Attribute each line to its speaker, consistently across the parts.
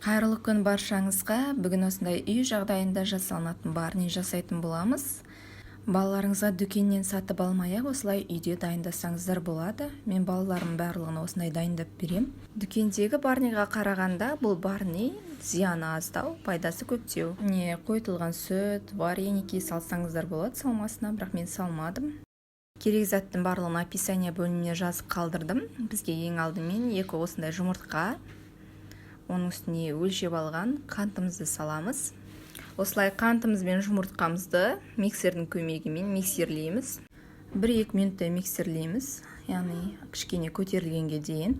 Speaker 1: Қайырлы күн баршаңызға. Бүгін осындай үй жағдайында жасалынатын барни жасайтын боламыз. Балаларыңызға дүкеннен сатып алмай-ақ осылай үйде дайындасаңыздар болады. Мен балаларым барлығын осындай дайындап берем. Дүкендегі барниға қарағанда бұл барни зияны аздау, пайдасы көптеу. Не қойытылған сүт, вареники салсаңыздар болады салмасына, бірақ мен салмадым. Керек заттың барлығын описание бөліміне жазып қалдырдым. Бізге ең алдымен екі осындай жұмыртқа, оның үстіне өлшеп алған қантымызды саламыз. Осылай қантымыз бен жұмыртқамызды миксердің көмегімен миксерлейміз. 1-2 минуттай миксерлейміз, яғни кішкене көтерілгенге дейін.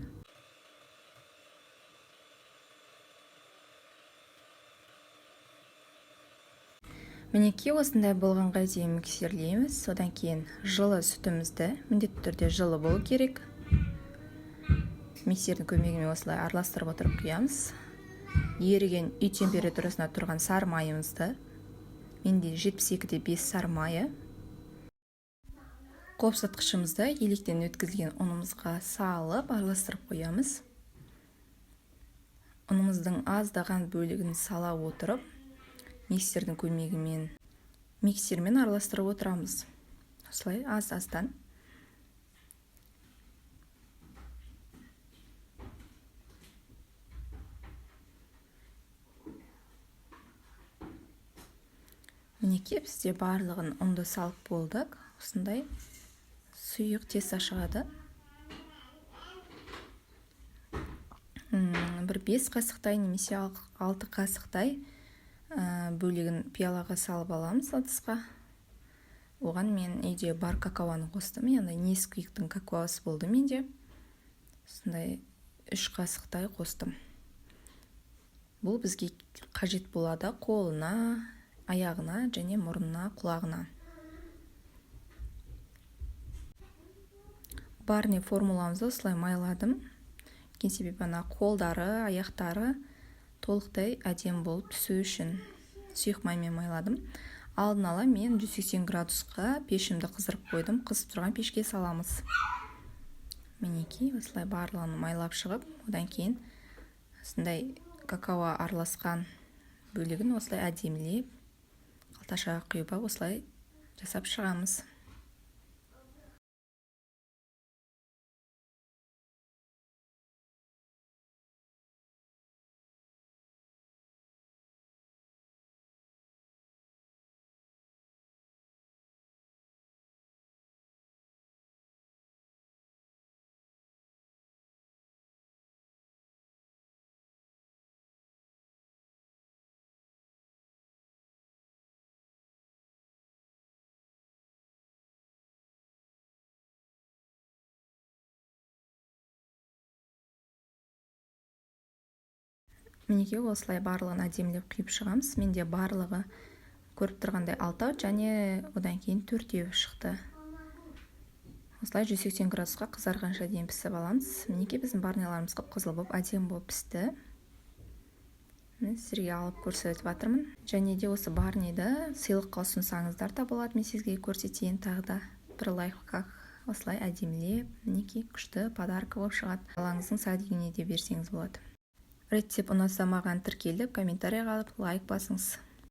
Speaker 1: Мінекей осындай болғанға дейін миксерлейміз. Содан кейін жылы сүтімізді, міндетті түрде жылы болу керек. Миксердің көмегімен осылай араластырып отырып құямыз. Еріген үй температурасына тұрған сары майымызды, менде 72-де 5 сары майы. Қопсытқышымызды електен өткізілген ұнымызға салып араластырып қоямыз. Ұнымыздың аздаған бөлігін сала отырып, миксердің көмегімен миксермен араластырып отырамыз. Осылай аз-аздан. Мінекей бізде барлығын ұнды салып болдық. Осындай сұйық теста шығады. Бір 5 қасықтай немесе 6 қасықтай бөлігін пиалаға салып аламыз ыдысқа. Оған мен үйде бар какаоны қостым. Яғни Несквиктің какаосы болды менде. Осындай 3 қасықтай қостым. Бұл бізге қажет болады қолына, аяғына және мұрнына, құлағына. Барни формуламызды осылай майладым. Себебі қолдары, аяқтары толықтай әдем болып түсу үшін сұйық маймен майладым. Алдын ала мен 180 градусқа пешімді қыздырып қойдым. Қызып тұрған пешке саламыз. Мінекей осылай барлығын майлап шығып, одан кейін осындай какао араласқан бөлігін осылай әдемілеп қалташаға құйып осылай жасап шығамыз. Мінекей осылай барлығын әдемілеп құйып шығамыз. Менде барлығы көріп тұрғандай 6 және одан кейін 4 шықты. Осылай 180 градусқа қызарғанша дейін пісіп аламыз. Мінекей біздің барниларымыз қып-қызыл болып әдемі болып пісті. Мен сіздерге алып көрсетіп жатырмын. Және де осы барниді сыйлыққа ұсынсаңыздар да болады. Мен сізге көрсетейін тағы да бір лайфхак. Осылай әдемілеп, мінекей күшті подарка болып шығады. Балаңыздың садигіне де берсеңіз болады. Рецепт ұнаса маған тіркеліп, комментарий қалып, лайк басыңыз.